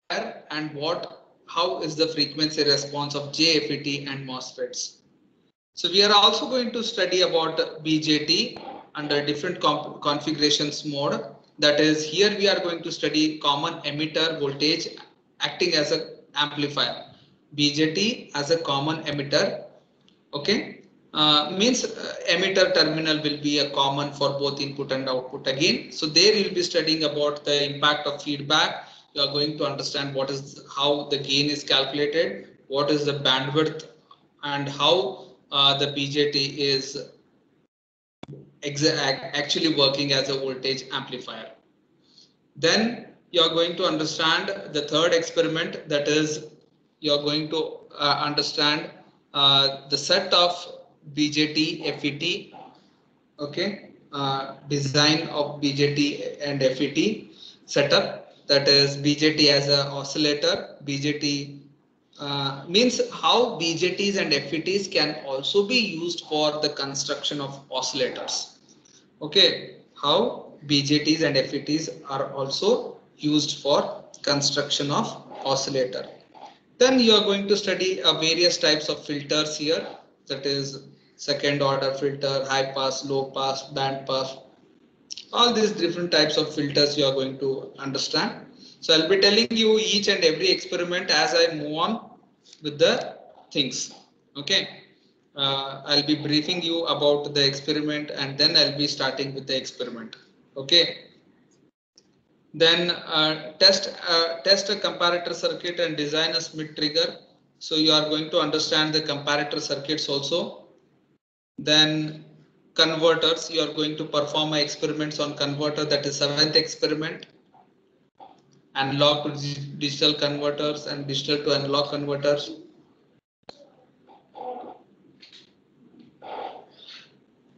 and how is the frequency response of JFET and MOSFETs. So we are also going to study about BJT under different configurations mode. That is, here we are going to study common emitter voltage acting as a amplifier. BJT as a common emitter. Okay, means emitter terminal will be a common for both input and output again. So there you will be studying about the impact of feedback. You are going to understand how the gain is calculated, what is the bandwidth, and how the BJT is actually working as a voltage amplifier. Then you are going to understand the third experiment, that is you are going to understand the set of BJT FET, okay, design of BJT and FET setup, that is BJT as an oscillator. BJT means how BJTs and FETs can also be used for the construction of oscillators. Okay, how BJTs and FETs are also used for construction of oscillator. Then you are going to study various types of filters here, that is second order filter, high pass, low pass, band pass. All these different types of filters you are going to understand. So I'll be telling you each and every experiment as I move on with the things. Okay. I'll be briefing you about the experiment and then I'll be starting with the experiment. Okay. Then test a comparator circuit and design a Smith trigger. So you are going to understand the comparator circuits also. Then converters, you are going to perform experiments on converter, that is seventh experiment. Analog to digital converters and digital to analog converters.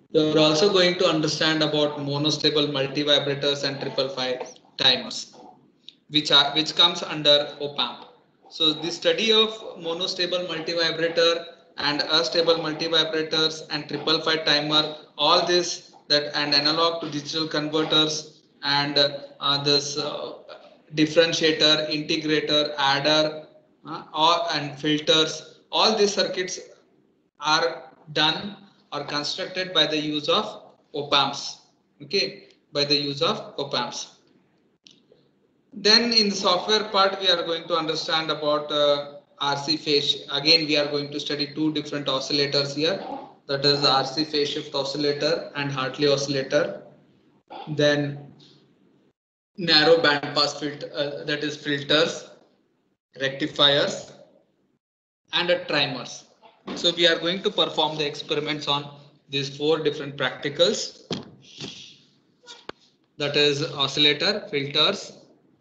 You are also going to understand about monostable multivibrators and 555 timers, which comes under op-amp. So the study of monostable multivibrator and astable multivibrators and 555 timer, all this that and analog to digital converters and this differentiator, integrator, adder, and filters, all these circuits are done or constructed by the use of op-amps. Okay, by the use of op-amps. Then in the software part, we are going to understand about RC phase. Again, we are going to study two different oscillators here. That is the RC phase shift oscillator and Hartley oscillator. Then narrow band pass filter, that is filters, rectifiers, and trimers. So we are going to perform the experiments on these four different practicals. That is oscillator, filters,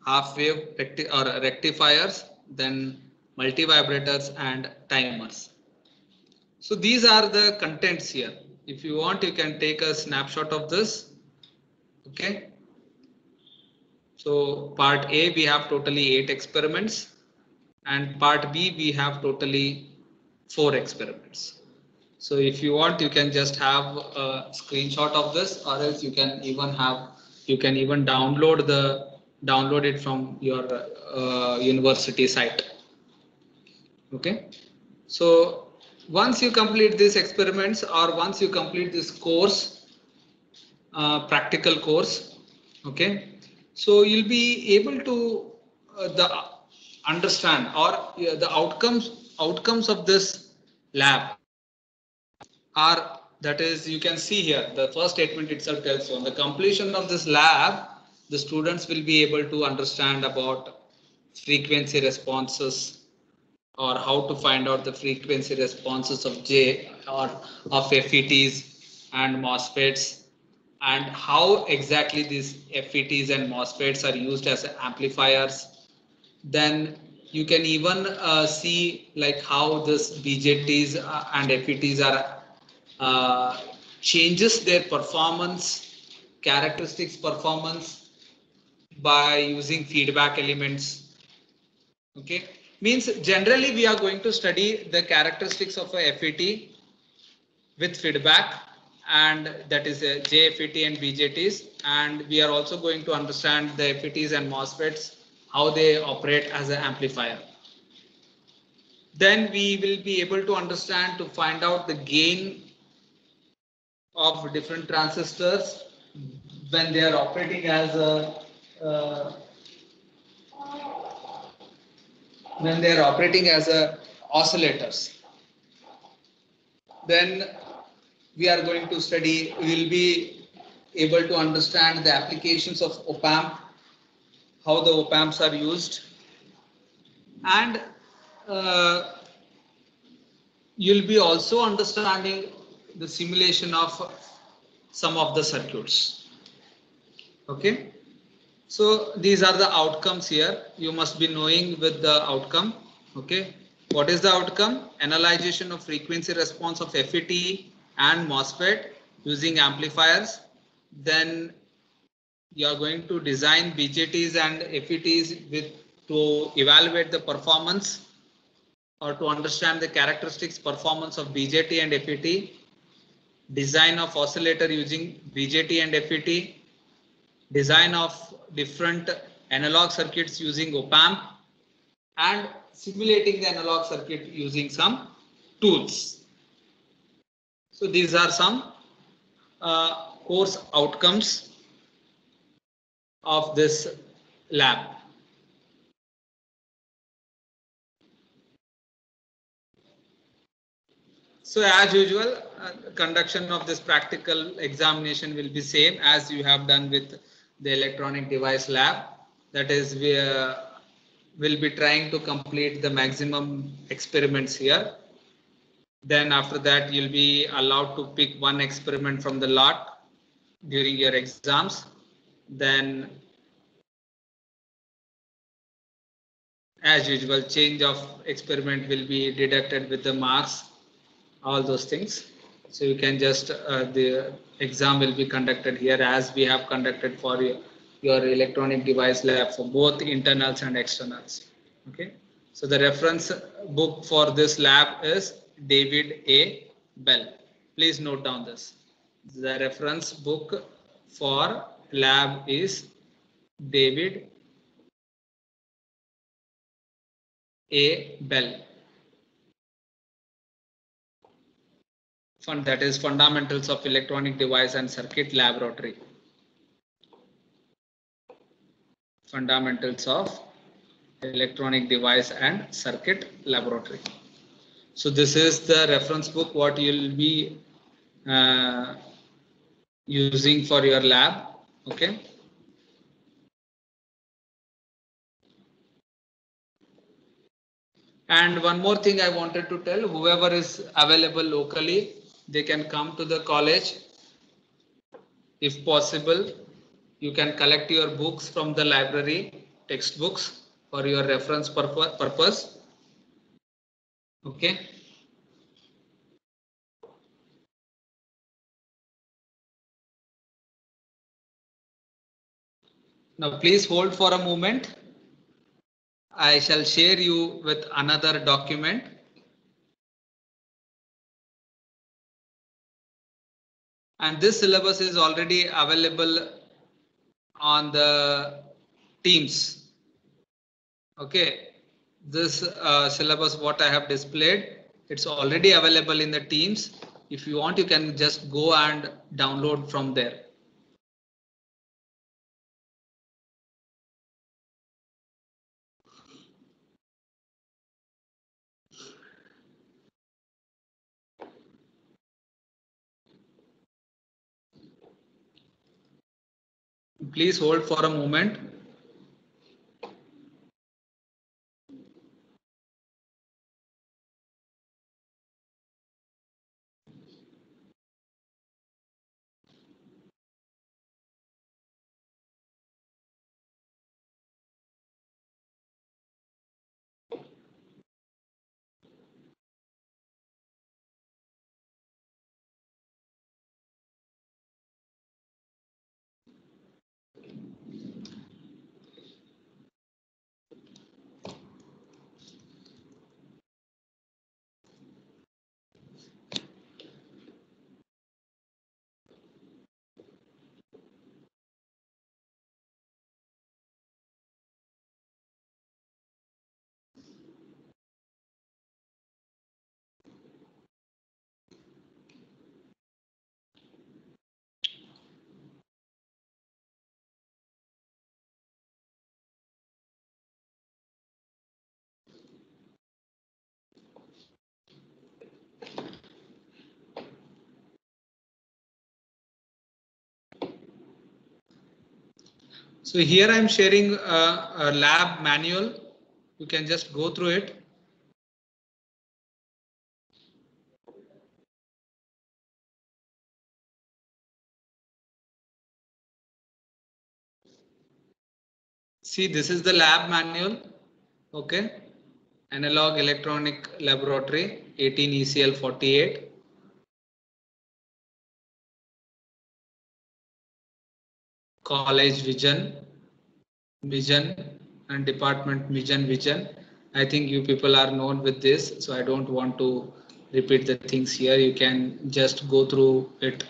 half wave rectifiers, then multivibrators and timers. So these are the contents here. If you want, you can take a snapshot of this. Okay. So part A, we have totally 8 experiments, and part B, we have totally 4 experiments. So if you want, you can just have a screenshot of this, or else you can even download it from your university site. Okay. So once you complete these experiments, or once you complete this course, practical course, okay, so you'll be able to understand or the outcomes of this lab are, that is, you can see here the first statement itself tells you on the completion of this lab, the students will be able to understand about frequency responses, or how to find out the frequency responses of J or of FETs and MOSFETs, and how exactly these FETs and MOSFETs are used as amplifiers. Then you can even see like how this BJTs and FETs are changes their performance by using feedback elements. Okay, means generally we are going to study the characteristics of a FET with feedback, and that is a JFET and BJTs, and we are also going to understand the FETs and MOSFETs, how they operate as an amplifier. Then we will be able to understand to find out the gain of different transistors when they are operating as a oscillators. Then we are going to study, we will be able to understand the applications of op-amp, how the op-amps are used, and you'll be also understanding the simulation of some of the circuits. Okay, so these are the outcomes here. You must be knowing with the outcome. Okay, what is the outcome? Analyzation of frequency response of FET and MOSFET using amplifiers. Then you are going to design BJTs and FETs with to evaluate the performance or to understand the characteristics performance of BJT and FET, design of oscillator using BJT and FET, design of different analog circuits using op-amp, and simulating the analog circuit using some tools. So these are some course outcomes of this lab. So as usual, conduction of this practical examination will be same as you have done with the electronic device lab. That is, we will be trying to complete the maximum experiments here. Then after that, you'll be allowed to pick one experiment from the lot during your exams. Then as usual, change of experiment will be deducted with the marks, all those things. So you can just the exam will be conducted here as we have conducted for your electronic device lab for both internals and externals. Okay, so the reference book for this lab is David A. Bell. Please note down this. The reference book for lab is David A. Bell. That is Fundamentals of Electronic Device and Circuit Laboratory. Fundamentals of Electronic Device and Circuit Laboratory. So this is the reference book what you will be using for your lab. Okay. And one more thing I wanted to tell, whoever is available locally, they can come to the college. If possible, you can collect your books from the library, textbooks for your reference purpose. Okay. Now please hold for a moment. I shall share you with another document. And this syllabus is already available on the Teams. Okay, this syllabus what I have displayed, it's already available in the Teams. If you want, you can just go and download from there. Please hold for a moment. So here I'm sharing a lab manual. You can just go through it. See, this is the lab manual. Okay. Analog electronic laboratory 18 ECL 48. College vision and department vision. I think you people are known with this, so I don't want to repeat the things here. You can just go through it.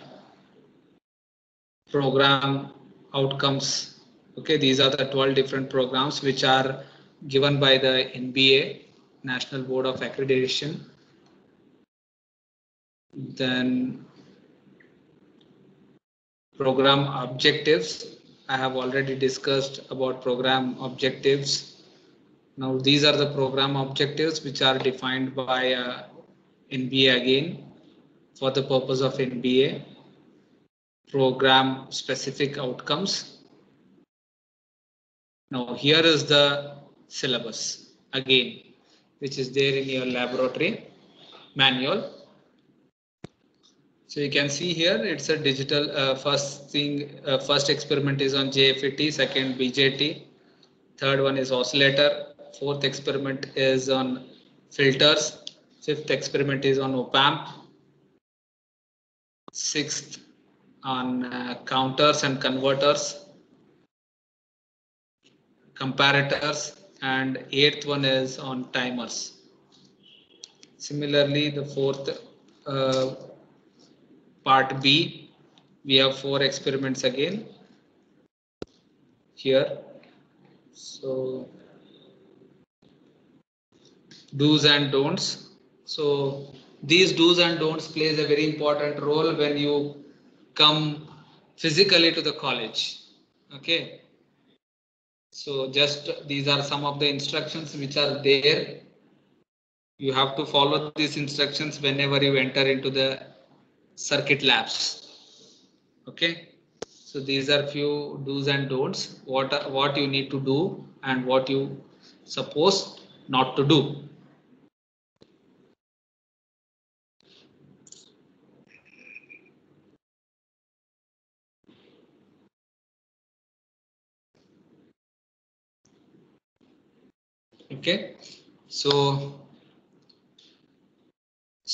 Program outcomes. Okay, these are the 12 different programs which are given by the NBA, National Board of Accreditation. Then program objectives. I have already discussed about program objectives. Now these are the program objectives which are defined by NBA again for the purpose of NBA. Program specific outcomes. Now here is the syllabus again, which is there in your laboratory manual. So you can see here it's a digital first experiment is on JFET, second BJT, third one is oscillator, fourth experiment is on filters, fifth experiment is on op-amp, sixth on counters and converters, comparators, and eighth one is on timers. Similarly, the fourth part B, we have 4 experiments again here. So do's and don'ts. So these do's and don'ts plays a very important role when you come physically to the college. Okay. So just these are some of the instructions which are there. You have to follow these instructions whenever you enter into the circuit labs. Okay. So these are few do's and don'ts. What you need to do and what you suppose not to do. Okay. So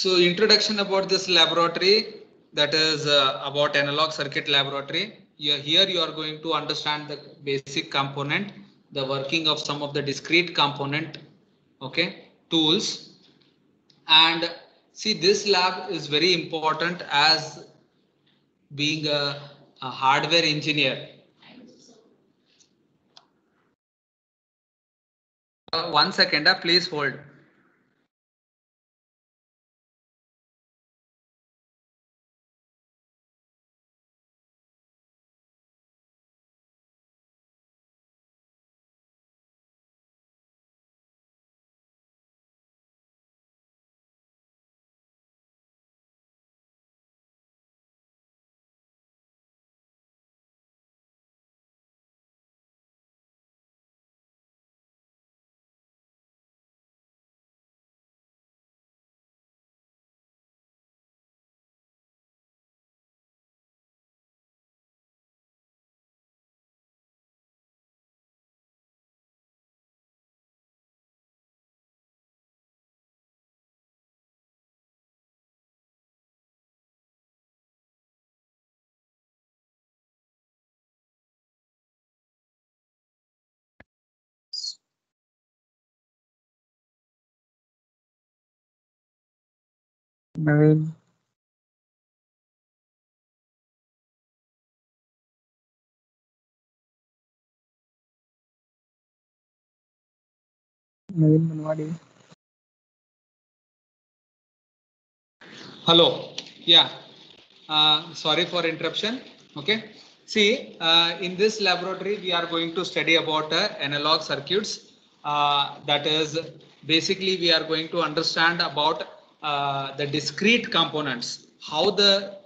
introduction about this laboratory, that is about analog circuit laboratory. Here you are going to understand the basic component, the working of some of the discrete component, okay, tools. And see, this lab is very important as being a hardware engineer. One second, please hold. Naveen. Naveen Manwadi. Hello. Yeah. Sorry for interruption. Okay. See, in this laboratory, we are going to study about analog circuits. That is basically we are going to understand about the discrete components, how the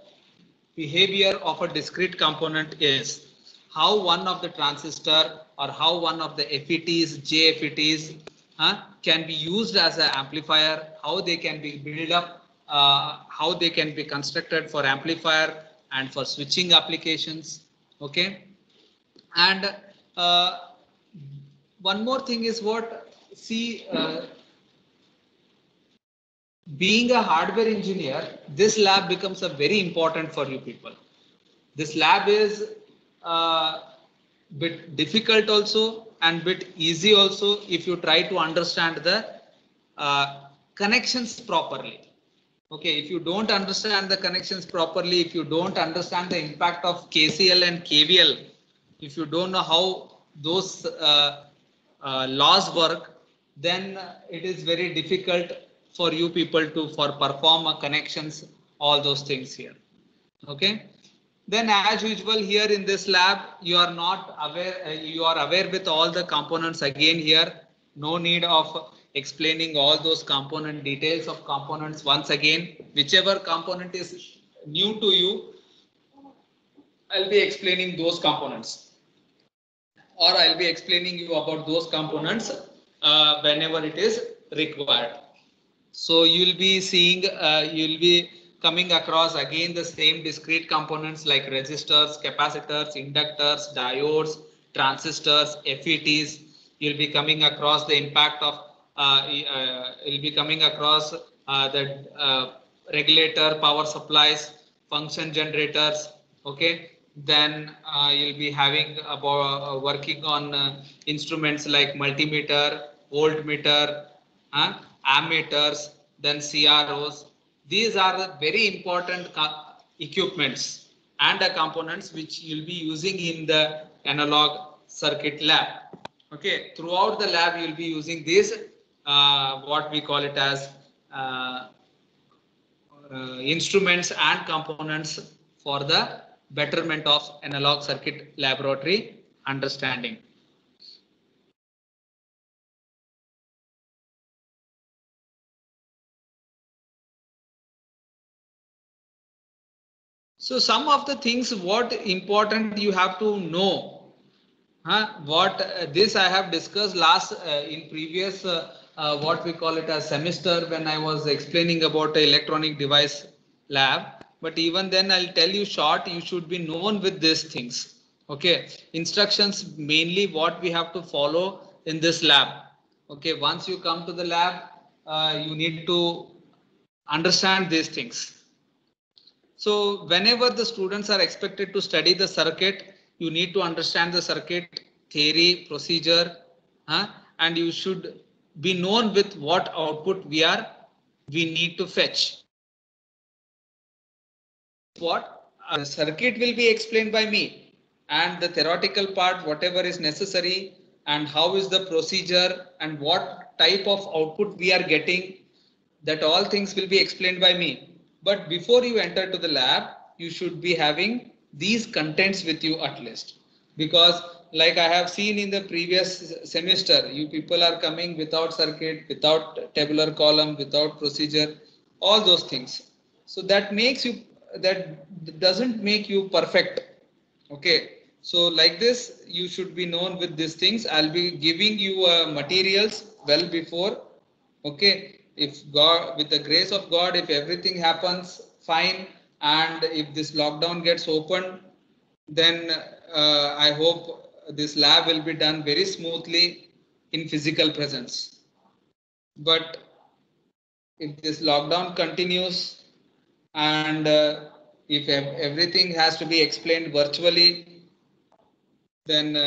behavior of a discrete component is. how one of the transistor or how one of the FETs, JFETs can be used as an amplifier, how they can be built up, how they can be constructed for amplifier and for switching applications. Okay, and one more thing is what, see, being a hardware engineer, this lab becomes a very important for you people. This lab is bit difficult also and bit easy also if you try to understand the connections properly. Okay, if you don't understand the connections properly, if you don't understand the impact of KCL and KVL, if you don't know how those laws work, then it is very difficult for you people to perform connections, all those things here. Okay, then as usual here in this lab, you are not aware, you are aware with all the components again here. No need of explaining all those component details of components once again. Whichever component is new to you, I'll be explaining those components, or I'll be explaining you about those components whenever it is required. So you'll be seeing, you'll be coming across again the same discrete components like resistors, capacitors, inductors, diodes, transistors, FETs. You'll be coming across the impact of, you'll be coming across the regulator, power supplies, function generators. Okay, then you'll be having about working on instruments like multimeter, voltmeter, ammeters, then CROs. These are the very important equipments and the components which you'll be using in the analog circuit lab. Okay, throughout the lab you'll be using these what we call it as instruments and components for the betterment of analog circuit laboratory understanding. So some of the things what important you have to know, what this I have discussed last in previous what we call it as semester when I was explaining about the electronic device lab. But even then I'll tell you short, you should be known with these things. Okay, instructions mainly what we have to follow in this lab. Okay, once you come to the lab, you need to understand these things. So whenever the students are expected to study the circuit, you need to understand the circuit theory, procedure, and you should be known with what output we need to fetch. What circuit will be explained by me, and the theoretical part, whatever is necessary, and how is the procedure and what type of output we are getting, that all things will be explained by me. But before you enter to the lab, you should be having these contents with you at least, because like I have seen in the previous semester, you people are coming without circuit, without tabular column, without procedure, all those things. So that makes you, that doesn't make you perfect. Okay, so like this you should be known with these things. I'll be giving you materials well before. Okay, if God, with the grace of God, if everything happens fine and if this lockdown gets opened, then I hope this lab will be done very smoothly in physical presence. But if this lockdown continues and if everything has to be explained virtually, then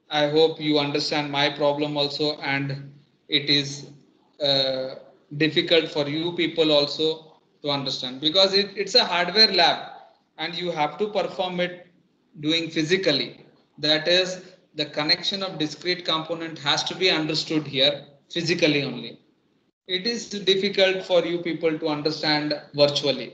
I hope you understand my problem also, and it is difficult for you people also to understand, because it's a hardware lab and you have to perform it doing physically. That is, the connection of discrete component has to be understood here physically only. It is difficult for you people to understand virtually.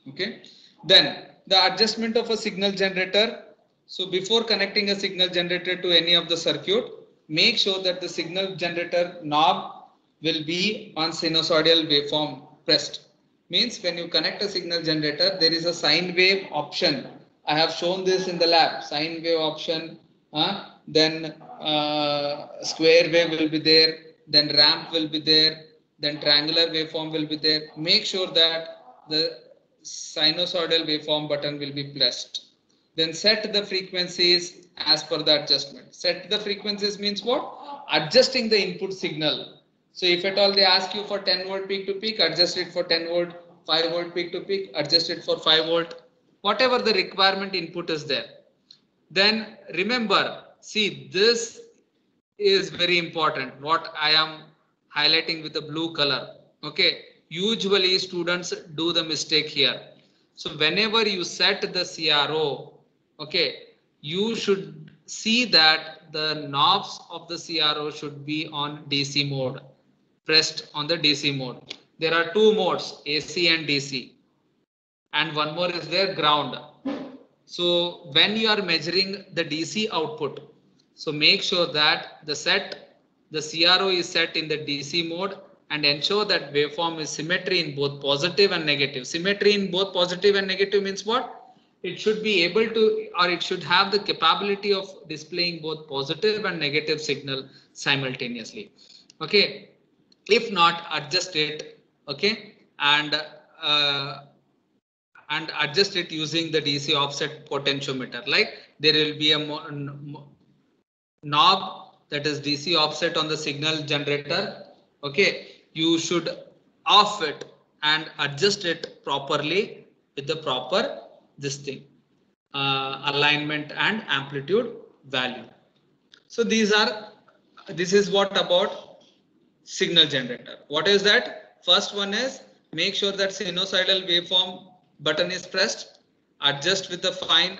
Okay, then the adjustment of a signal generator. So before connecting a signal generator to any of the circuit, make sure that the signal generator knob will be on sinusoidal waveform pressed. Means when you connect a signal generator, there is a sine wave option I have shown this in the lab. Sine wave option, then square wave will be there, then ramp will be there, then triangular waveform will be there. Make sure that the sinusoidal waveform button will be pressed. Then set the frequencies as per the adjustment. Set the frequencies means what? Adjusting the input signal. So if at all they ask you for 10 volt peak to peak, adjust it for 10 volt, 5 volt peak to peak, adjust it for 5 volt, whatever the requirement input is there. Then remember, see, this is very important. What I am highlighting with the blue color. Okay. Usually students do the mistake here. So whenever you set the CRO, okay, you should see that the knobs of the CRO should be on DC mode, pressed on the DC mode. There are two modes, AC and DC, and one more is there, ground. So when you are measuring the DC output, so make sure that the CRO is set in the DC mode and ensure that waveform is symmetry in both positive and negative. Symmetry in both positive and negative means what? It should be able to, or it should have the capability of displaying both positive and negative signal simultaneously. Okay. If not, adjust it. Okay. And adjust it using the DC offset potentiometer. Like there will be a knob that is DC offset on the signal generator. Okay, you should off it and adjust it properly with the proper this thing alignment and amplitude value. So this is what about signal generator. What is that? First one is make sure that sinusoidal waveform button is pressed, adjust with the fine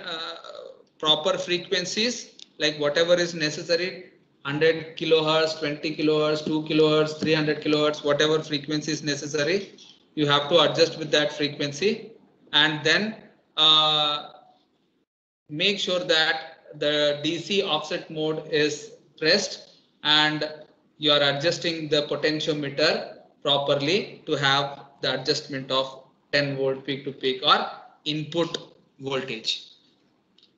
proper frequencies, like whatever is necessary, 100 kilohertz, 20 kilohertz, 2 kilohertz, 300 kilohertz, whatever frequency is necessary, you have to adjust with that frequency, and then make sure that the DC offset mode is pressed and you are adjusting the potentiometer properly to have the adjustment of 10 volt peak to peak or input voltage.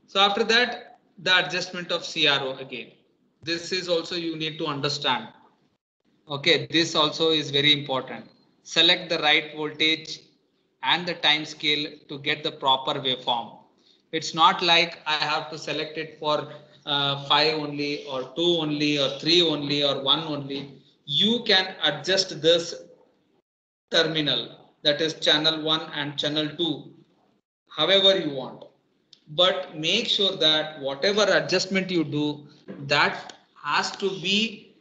So after that, the adjustment of CRO again. This is also you need to understand. Okay, this also is very important. Select the right voltage and the time scale to get the proper waveform. It's not like I have to select it for 5 only or 2 only or 3 only or 1 only. You can adjust this terminal, that is channel 1 and channel 2, however you want. But make sure that whatever adjustment you do, that has to be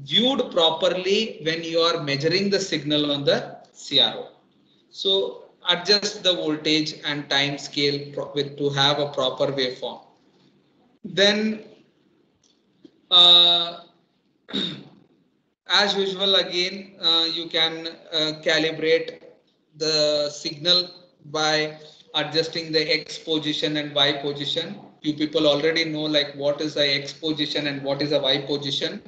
viewed properly when you are measuring the signal on the CRO. So adjust the voltage and time scale to have a proper waveform. Then as usual, again, you can calibrate the signal by adjusting the X position and Y position. You people already know like what is a X position and what is a Y position.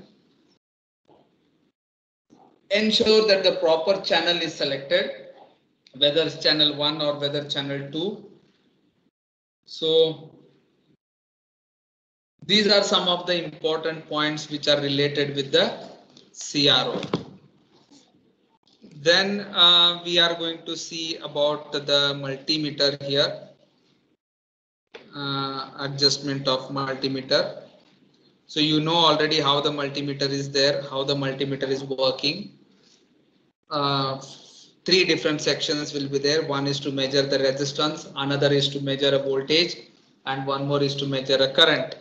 Ensure that the proper channel is selected, whether it's channel 1 or whether channel 2. So these are some of the important points which are related with the CRO. Then we are going to see about the multimeter here. Adjustment of multimeter. So you know already how the multimeter is there, how the multimeter is working. 3 different sections will be there. One is to measure the resistance, another is to measure a voltage, and one more is to measure a current.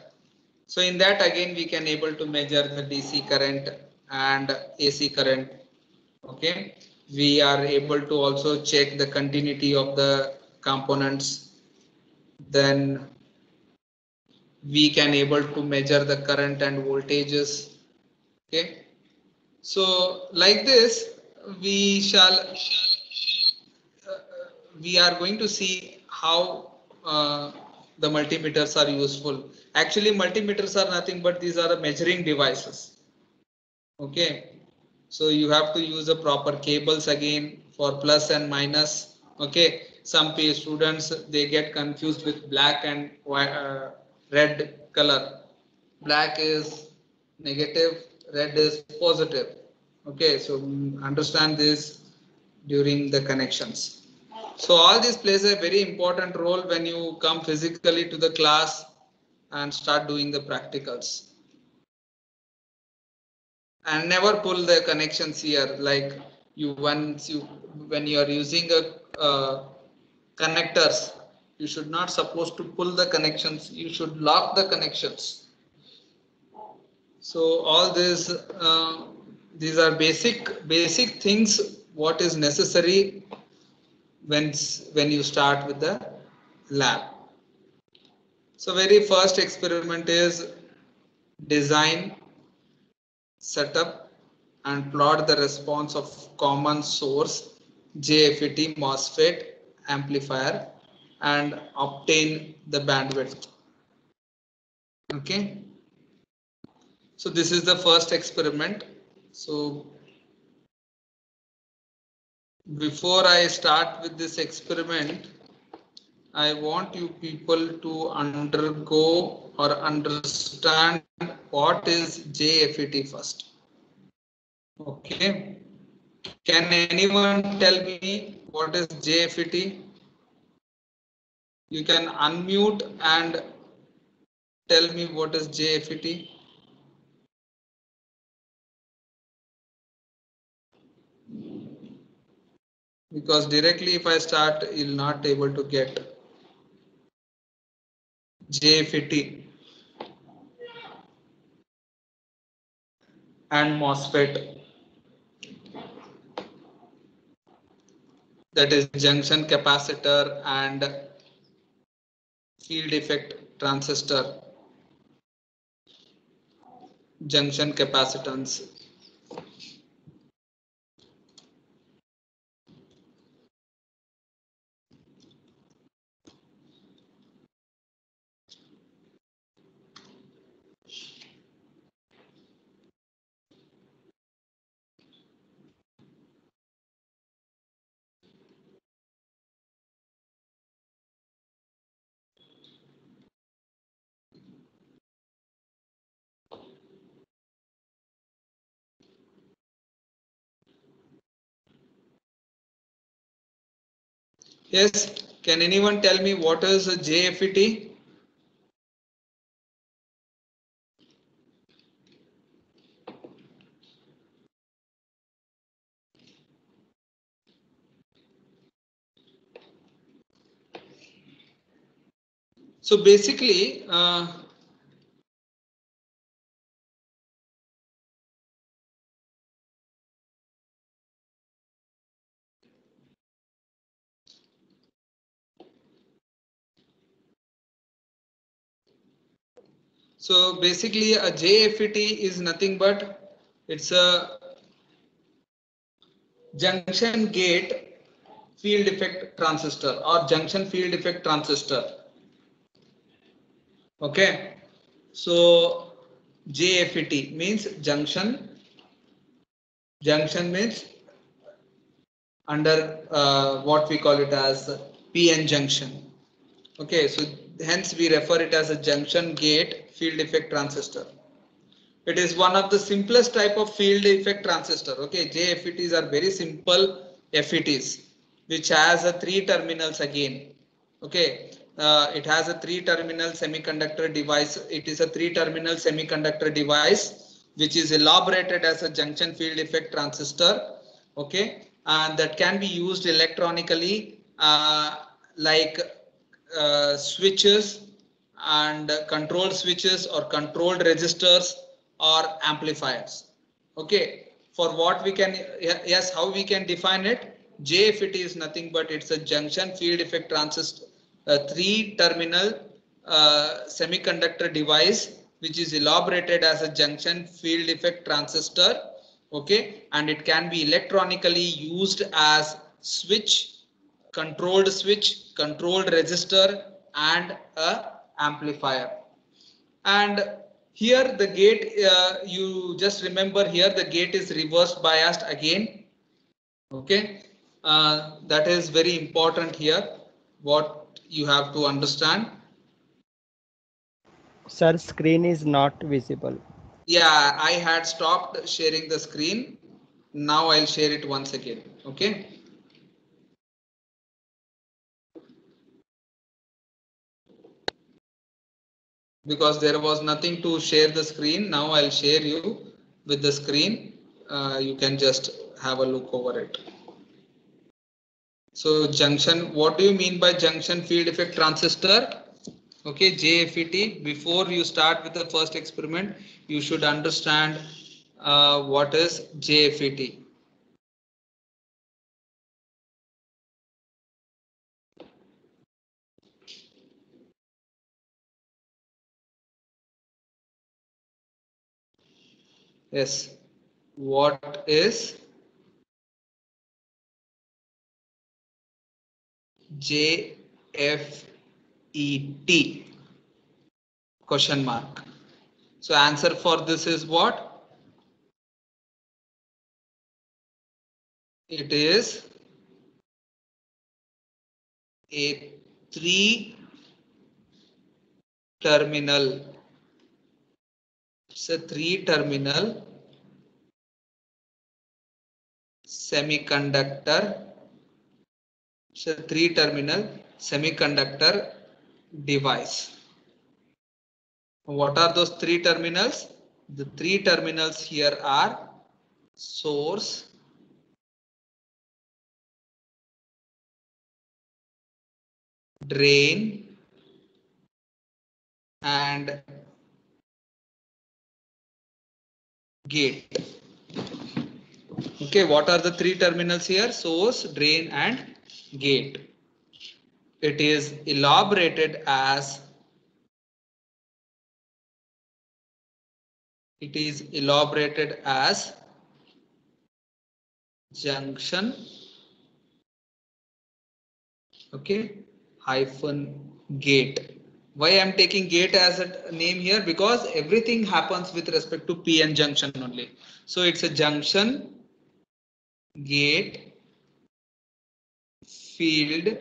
So in that again we can able to measure the DC current and AC current. Okay, we are able to also check the continuity of the components. Then we can able to measure the current and voltages. Okay, so like this we are going to see how the multimeters are useful. Actually multimeters are nothing but these are the measuring devices. Okay, so you have to use the proper cables again for plus and minus. Okay, some students they get confused with black and red color. Black is negative, red is positive. Okay, so understand this during the connections. So all this plays a very important role when you come physically to the class and start doing the practicals. And never pull the connections here, like when you are using a connectors, you should not supposed to pull the connections, you should lock the connections. So all these are basic things what is necessary when you start with the lab. So very first experiment is design, setup and plot the response of common source JFET MOSFET amplifier and obtain the bandwidth. Okay, so this is the first experiment. So before I start with this experiment, I want you people to undergo or understand what is JFET first. Okay, can anyone tell me what is JFET? You can unmute and tell me what is JFET. Because directly if I start, you'll not able to get JFET and MOSFET, that is junction capacitor and field effect transistor, junction capacitance. Yes, can anyone tell me what is a JFET? So basically, a JFET is nothing but it's a junction gate field effect transistor or junction field effect transistor. Okay, so JFET means junction means under what we call it as PN junction. Okay, so hence we refer it as a junction gate field effect transistor. It is one of the simplest type of field effect transistor. Okay, JFETs are very simple FETs which has a 3 terminals again. Okay, it has a 3 terminal semiconductor device. It is a 3 terminal semiconductor device which is elaborated as a junction field effect transistor. Okay, and that can be used electronically like switches and control switches or controlled resistors or amplifiers. Okay, for what we can, yes, how we can define it? JFET is nothing but it's a junction field effect transistor, a 3 terminal semiconductor device which is elaborated as a junction field effect transistor. Okay, and it can be electronically used as switch, controlled resistor and a amplifier. And here the gate, you just remember here the gate is reverse biased again. Okay, that is very important here. what you have to understand? Sir, screen is not visible. Yeah, I had stopped sharing the screen. Now I'll share it once again. Okay. Because there was nothing to share the screen. Now I'll share you with the screen. You can just have a look over it. So junction, what do you mean by junction field effect transistor? Okay, JFET. Before you start with the first experiment, you should understand what is JFET. Yes, what is JFET? Question mark. So answer for this is what? It is a 3-terminal. It's a 3-terminal semiconductor. It's a 3-terminal semiconductor device. What are those 3 terminals? The 3 terminals here are source, drain, and gate. Okay, what are the 3 terminals here? Source, drain, and gate. It is elaborated as junction, okay, hyphen gate. Why I am taking gate as a name here? Because everything happens with respect to PN junction only. So it's a junction, gate, field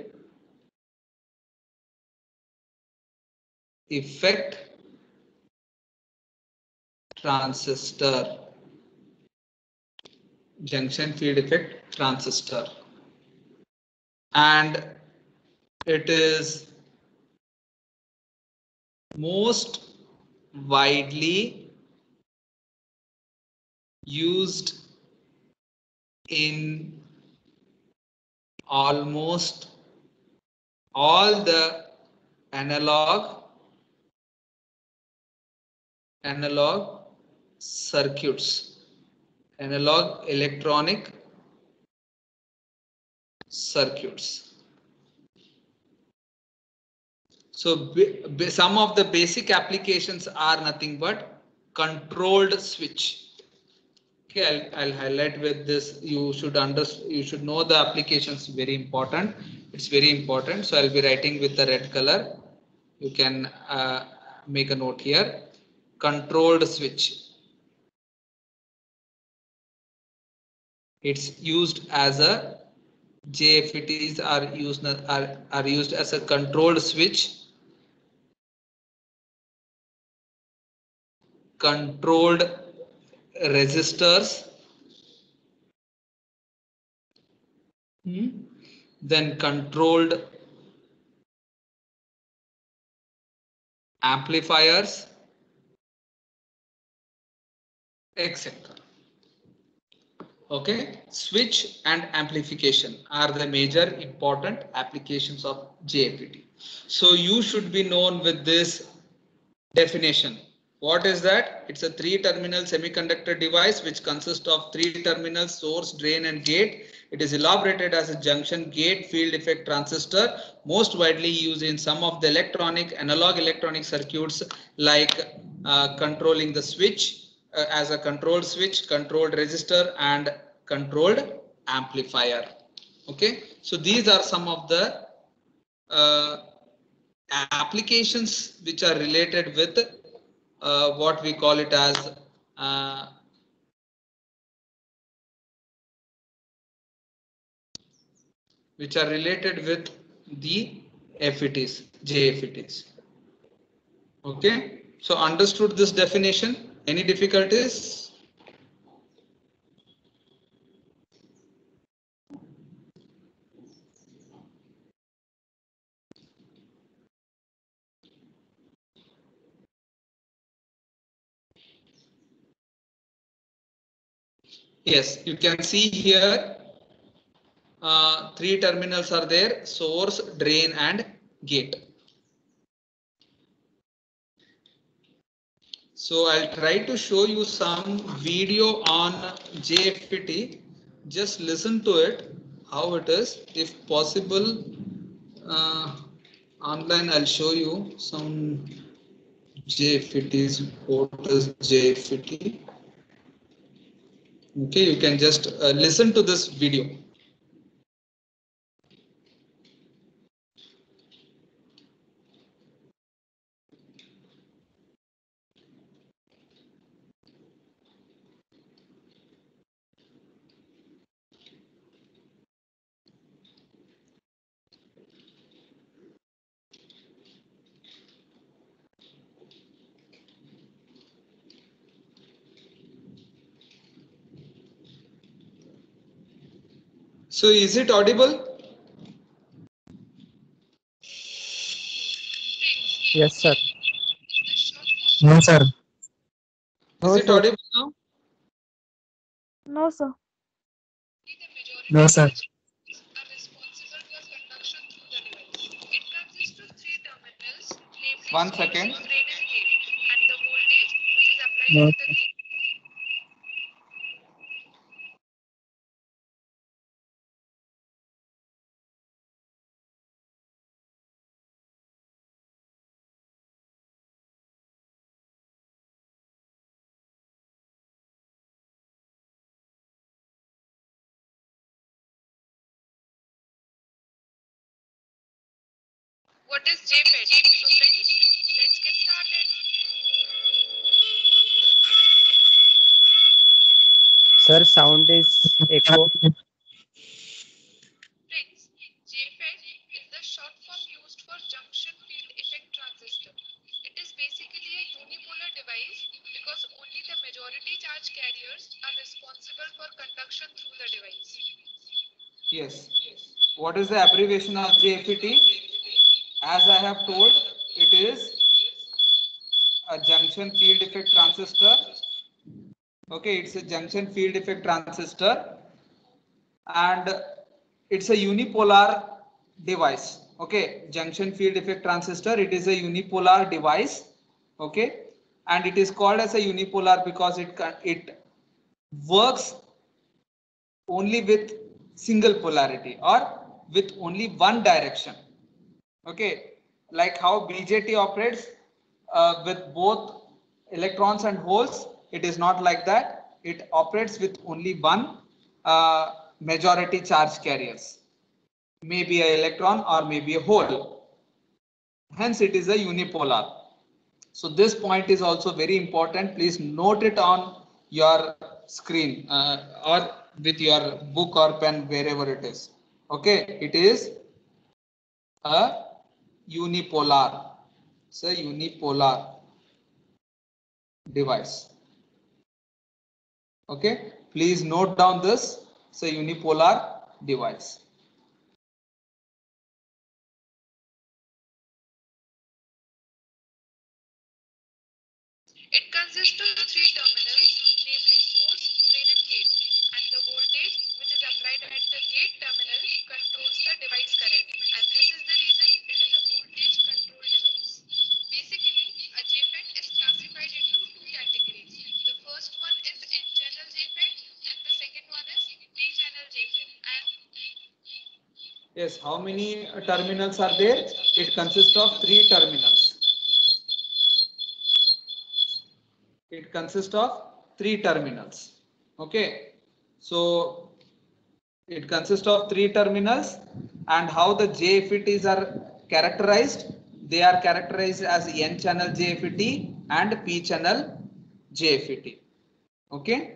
effect transistor. Junction field effect transistor. And it is most widely used in almost all the analog circuits, analog electronic circuits. So some of the basic applications are nothing but controlled switch. Okay, I'll highlight with this. You should know the applications. Very important. It's very important. So I'll be writing with the red color. You can make a note here. Controlled switch. It's used as a JFETs are used as a controlled switch, controlled resistors, then controlled amplifiers, etc. Okay, switch and amplification are the major important applications of JFET. So you should be known with this definition. What is that? It's a 3-terminal semiconductor device which consists of 3 terminals: source, drain, and gate. It is elaborated as a junction gate field effect transistor, most widely used in some of the analog electronic circuits, like controlling the switch, as a controlled switch, controlled resistor, and controlled amplifier. Okay, so these are some of the applications which are related with what we call it as which are related with the FETs, JFETs. Okay, so understood this definition? Any difficulties? Yes, you can see here three terminals are there: source, drain, and gate. So I'll try to show you some video on JFET. Just listen to it, how it is. If possible, online I'll show you some JFETs. What is JFET? Okay, you can just listen to this video. So is it audible? Yes, sir. No, sir. Is No, it sir. audible now? No, sir. No, sir. One second. No. What is JFET? So friends, let's get started. Sir, sound is echo. Friends, JFET is the short form used for junction field effect transistor. It is basically a unipolar device because only the majority charge carriers are responsible for conduction through the device. Yes. What is the abbreviation of JFET? As I have told, it is a junction field effect transistor. Okay, it's a junction field effect transistor and it's a unipolar device. Okay, junction field effect transistor, it is a unipolar device. Okay, and it is called as a unipolar because it works only with single polarity or with only one direction. Okay, like how BJT operates with both electrons and holes, it is not like that. It operates with only one majority charge carriers, maybe an electron or maybe a hole. Hence, it is a unipolar. So this point is also very important. Please note it on your screen or with your book or pen, wherever it is. Okay, it is a unipolar. It's a unipolar device. Okay, please note down this. It's a unipolar device. It consists of three terminals, namely source, drain and gate, and the voltage which is applied at the gate terminal controls the device current, and this is the reason it is a voltage control device. Basically, a JFET is classified into two categories. The first one is N-channel JFET and the second one is P-channel JFET. And Yes, how many terminals are there? It consists of three terminals. It consists of three terminals. Okay, so it consists of three terminals, and how the JFETs are characterized? They are characterized as N-channel JFET and P-channel JFET. Okay.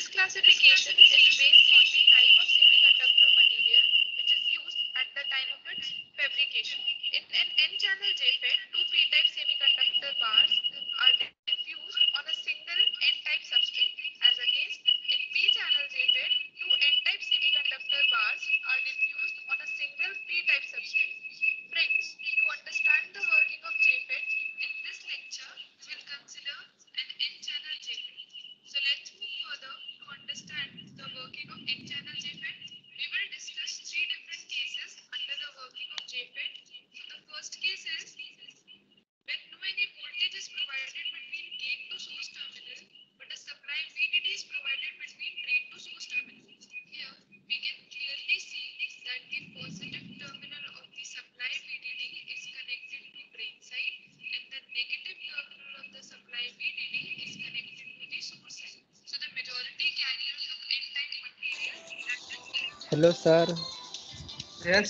This classification is based on the type of semiconductor material which is used at the time of its fabrication. In an N-channel JFET, two p-type semiconductor bars are diffused on a single N-type substrate, as against in p-channel JFET, two N-type semiconductor bars are diffused on a single p-type substrate. Friends, to understand the working of JFET, in this lecture, we'll consider an N-channel JFET. So let's move further to understand the working of N-channel JFET. We will discuss three different cases under the working of JFET. The first case is when no any voltage is provided between gate to source terminal, but a supply VDD is provided between drain to source terminal. Here, we can clearly see that the positive terminal of the supply VDD is connected to drain side, and the negative terminal of the supply VDD is connected to the source side. So the majority carriers of N-type material that is Hello, sir. Yes.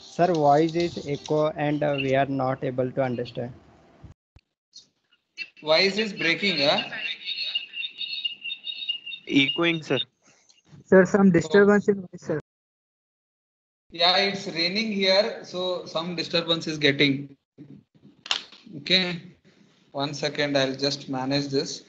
Sir, voice is echo and we are not able to understand. Why is this breaking? Echoing, sir. Sir, some disturbance in voice, sir. Yeah, it's raining here, so some disturbance is getting. Okay, 1 second, I'll just manage this.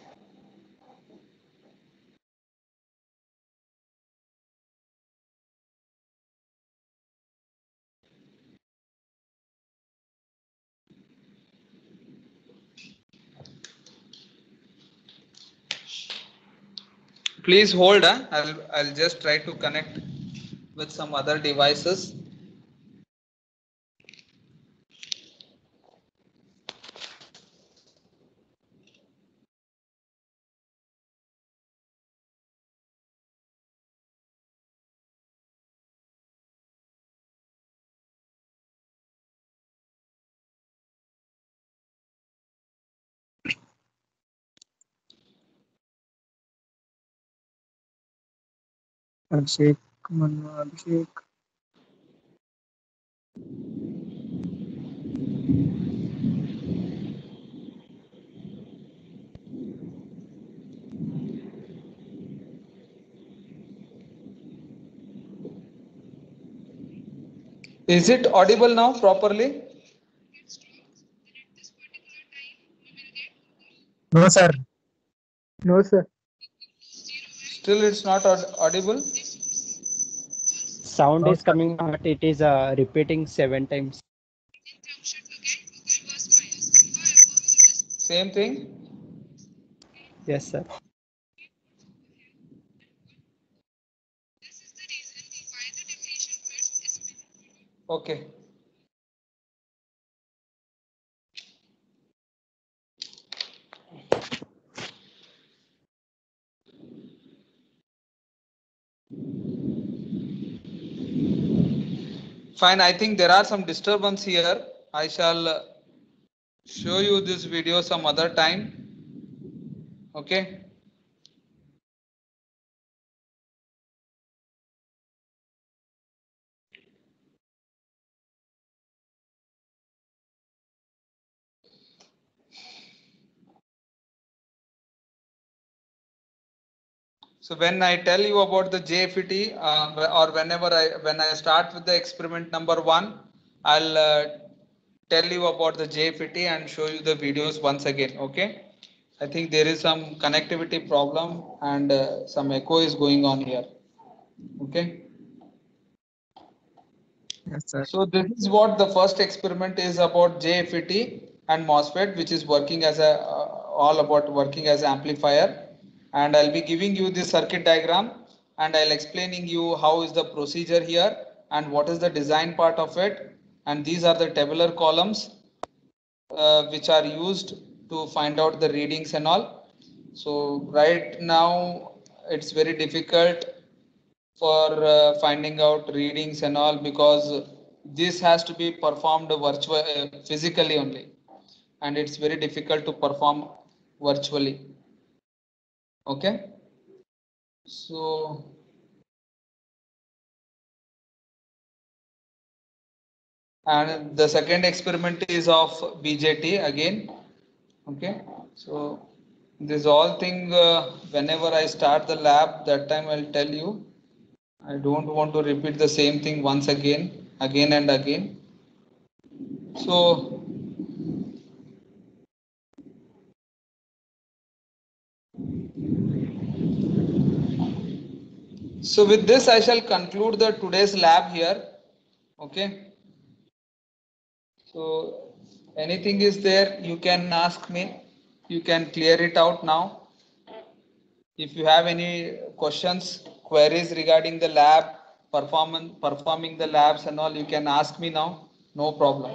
Please hold. I'll just try to connect with some other devices. Abhishek, Manu, Abhishek. Is it audible now properly? No, sir. No, sir. Still, it's not audible. Sound No, is sir. coming, but it is repeating 7 times. Same thing. Yes, sir. Okay. Fine, I think there are some disturbance here. I shall show you this video some other time. Okay. So when I tell you about the JFET, or when I start with the experiment number 1, I'll tell you about the JFET and show you the videos once again. Okay. I think there is some connectivity problem and some echo is going on here. Okay. Yes, sir. So this is what the first experiment is about JFET and MOSFET, which is working as a all about working as amplifier. And I'll be giving you this circuit diagram and I'll explaining you how is the procedure here and what is the design part of it. And these are the tabular columns which are used to find out the readings and all. So right now it's very difficult for finding out readings and all because this has to be performed physically only, and it's very difficult to perform virtually. Okay, so and the second experiment is of BJT again. Okay, so This all thing, whenever I start the lab, that time I'll tell you. I don't want to repeat the same thing once again and again. So with this, I shall conclude the today's lab here. Okay. So anything is there, you can ask me. You can clear it out now. If you have any questions, queries regarding the lab, performing the labs and all, you can ask me now. No problem.